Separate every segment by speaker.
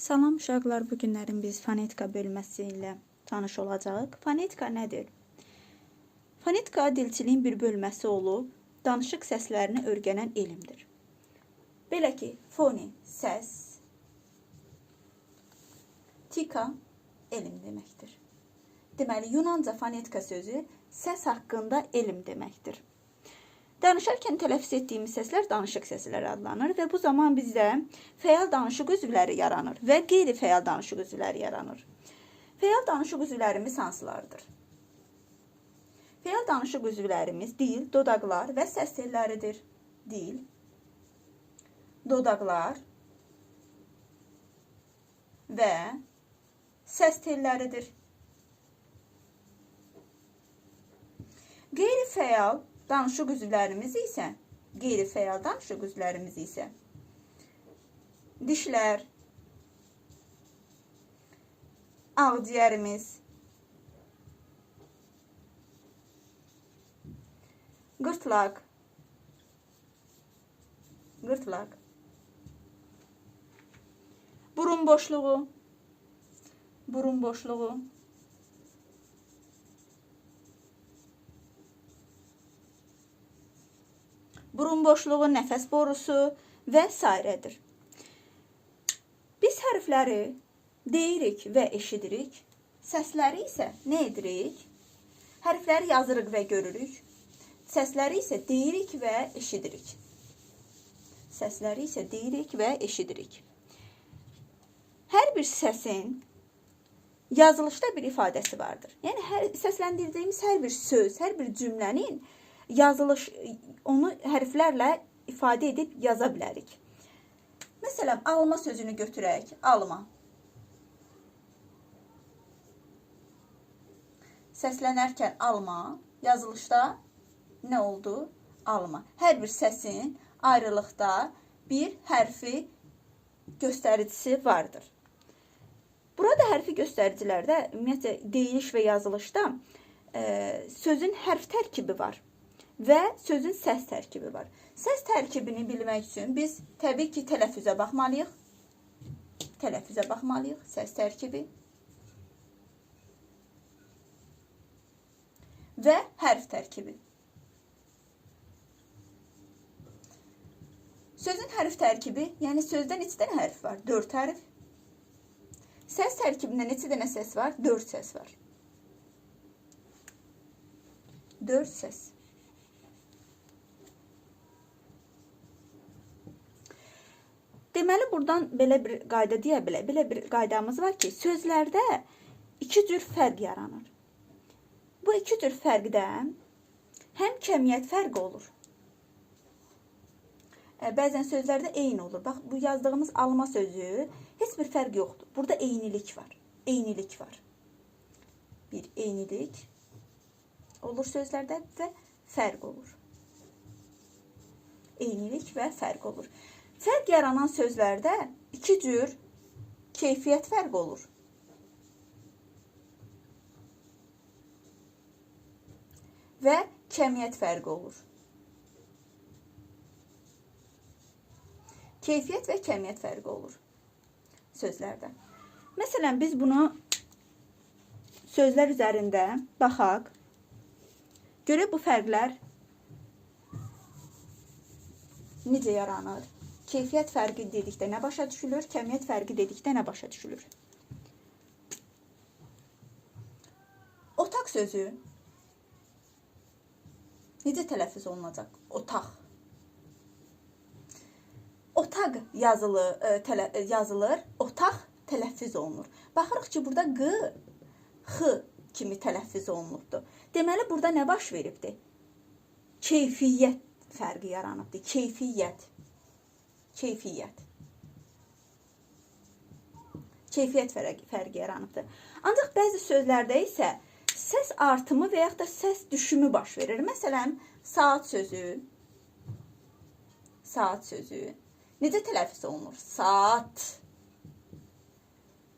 Speaker 1: Salam uşaqlar, bu günlərin biz fonetika bölməsi ilə tanış olacağıq. Fonetika nədir? Fonetika dilçiliyin bir bölməsi olub, danışıq səslərini öyrənən elmdir. Belə ki, foni səs, tika elm deməkdir. Deməli, Yunanca fonetika sözü səs haqqında elm deməkdir. Danışarkən tələffüz etdiyimiz səslər danışıq səsləri adlanır və bu zaman bizdə fəal danışıq üzvləri yaranır və qeyri-fəal danışıq üzvləri yaranır. Fəal danışıq üzvlərimiz hansılardır? Fəal danışıq üzvlərimiz dil, dodaqlar və səs telləridir. Dil, dodaqlar və səs telləridir. Qeyri-fəal danışıq üzvlərimiz isə dişlər, ağciyərimiz, gırtlaq, burun boşluğu, nəfəs borusu və s.dir. Biz hərfləri deyirik və eşidirik, səsləri isə nə edirik? Hərfləri yazırıq və görürük, səsləri isə deyirik və eşidirik. Hər bir səsin yazılışda bir ifadəsi vardır. Yəni, səsləndirdiyimiz hər bir söz, hər bir cümlənin yazılış, onu hərflərlə ifadə edib yaza bilərik. Məsələn, alma sözünü götürək. Alma. Səslənərkən alma, yazılışda nə oldu? Alma. Hər bir səsin ayrılıqda bir hərfi göstəricisi vardır. Burada hərfi göstəricilərdə, ümumiyyətlə, deyiliş və yazılışda sözün hərf tərkibi var və sözün səs tərkibi var. Səs tərkibini bilmək üçün biz təbii ki, tələffüzə baxmalıyıq. Səs tərkibi və hərf tərkibi. Sözün hərf tərkibi, yəni sözdə neçə dənə hərf var? 4 hərf. Səs tərkibində neçə dənə səs var? 4 səs var. 4 səs. Deməli, buradan belə bir qayda deyə bilə. Belə bir qaydamız var ki, sözlərdə 2 cür fərq yaranır. Bu 2 cür fərqdən həm kəmiyyət fərqi olur. Bəzən sözlərdə eyni olur. Bax, bu yazdığımız alma sözü heç bir fərq yoxdur. Burada eynilik var. Bir eynilik olur sözlərdə və fərq olur. Eynilik və fərq olur. Fərq yaranan sözlərdə 2 cür keyfiyyət fərqi olur. Və kəmiyyət fərqi olur. Keyfiyyət və kəmiyyət fərqi olur sözlərdə. Məsələn, biz bunu sözlər üzərində baxaq. Görək bu fərqlər necə yaranır? Keyfiyyət fərqi dedikdə nə başa düşülür? Kəmiyyət fərqi dedikdə nə başa düşülür? Otaq sözü necə tələffüz olunacaq? Otaq. Otaq yazılır, otaq tələffüz olunur. Baxırıq ki, burada q, x kimi tələffüz olunubdur. Deməli, burada nə baş veribdir? Keyfiyyət fərqi yaranıbdır. Keyfiyyət fərqi yaranıbdır. Ancaq bəzi sözlərdə isə səs artımı və yaxud da səs düşümü baş verir. Məsələn, saat sözü necə tələffüz olunur? Saat.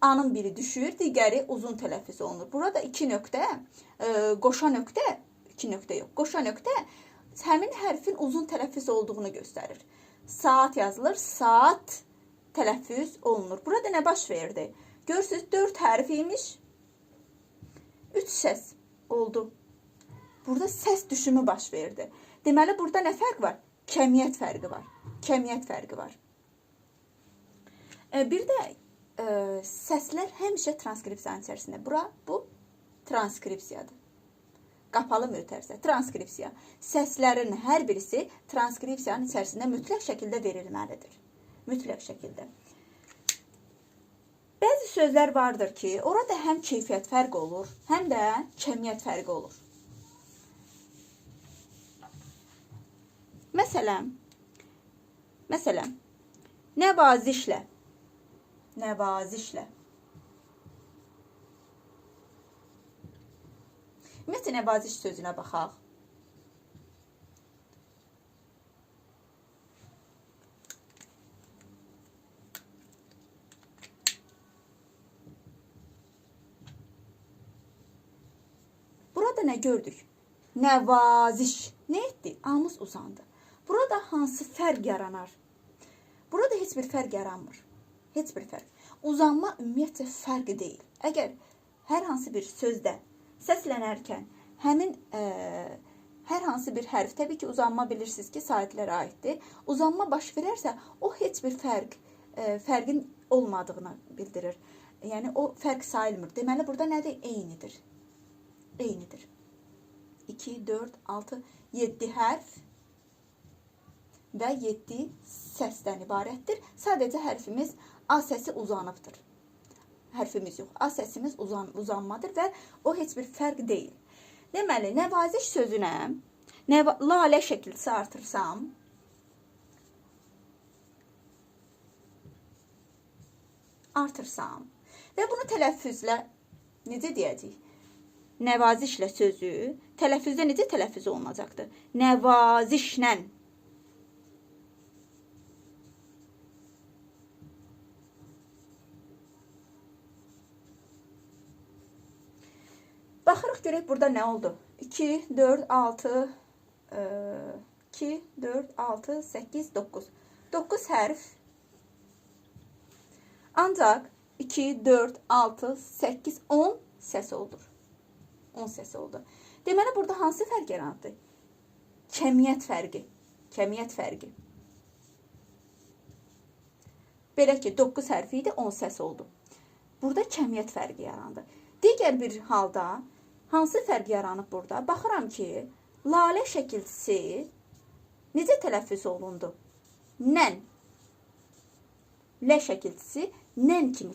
Speaker 1: A-nın biri düşür, digəri uzun tələffüz olunur. Burada 2 nöqtə, qoşa nöqtə, 2 nöqtə yox, qoşa nöqtə həmin hərfin uzun tələffüz olduğunu göstərir. Saat yazılır, saat tələffüz olunur. Burada nə baş verdi? Görürsünüz 4 hərf imiş. 3 səs oldu. Burada səs düşümü baş verdi. Deməli burada nə fərq var? Kəmiyyət fərqi var. Kəmiyyət fərqi var. Bir də səslər həmişə transkripsiyanın içərisində. Bu transkripsiyadır. Qapalı mötərizə, transkripsiya. Səslərin hər birisi transkripsiyanın içərisində mütləq şəkildə verilməlidir. Mütləq şəkildə. Bəzi sözlər vardır ki, orada həm keyfiyyət fərqi olur, həm də kəmiyyət fərqi olur. Məsələn, nəvazişlə. Nəvazişlə. Ümumiyyətlə, nəvaziş sözünə baxaq. Burada nə gördük? Nəvaziş. Nə etdi? Amız uzandı. Burada hansı fərq yaranar? Burada heç bir fərq yaranmır. Heç bir fərq. Uzanma ümumiyyətlə fərqi deyil. Əgər hər hansı bir sözdə səslənərkən həmin hər hansı bir hərf, təbii ki, uzanma bilirsiniz ki, saitlərə aiddir. Uzanma baş verərsə, o heç bir fərqin olmadığını bildirir. Yəni, o fərq sayılmır. Deməli, burada nədir? Eynidir. Eynidir. 2, 4, 6, 7 hərf və 7 səsdən ibarətdir. Sadəcə hərfimiz A səsi uzanıbdır. Hərfimiz yox. A səsimiz uzanmadır və o heç bir fərq deyil. Deməli, nəvaziş sözünə lalə şəkilsi artırsam, və bunu tələffüzlə necə deyəcəyik? Nəvazişlə sözü tələffüzdə necə tələffüz olunacaqdır? Nəvazişlə. Baxırıq görək burada nə oldu? 2, 4, 6, 2, 4, 6, 8, 9. 9 hərf. Ancaq 2, 4, 6, 8, 10 səs oldur. 10 səs oldu. Deməli, burada hansı fərq yarandı? Kəmiyyət fərqi. Kəmiyyət fərqi. Belə ki, 9 hərfi idi, 10 səs oldu. Burada kəmiyyət fərqi yarandı. Digər bir halda hansı fərq yaranıb burada? Baxıram ki, lalə şəkilsi necə tələffüz olundu? Nən. Lə şəkilsi nən kimi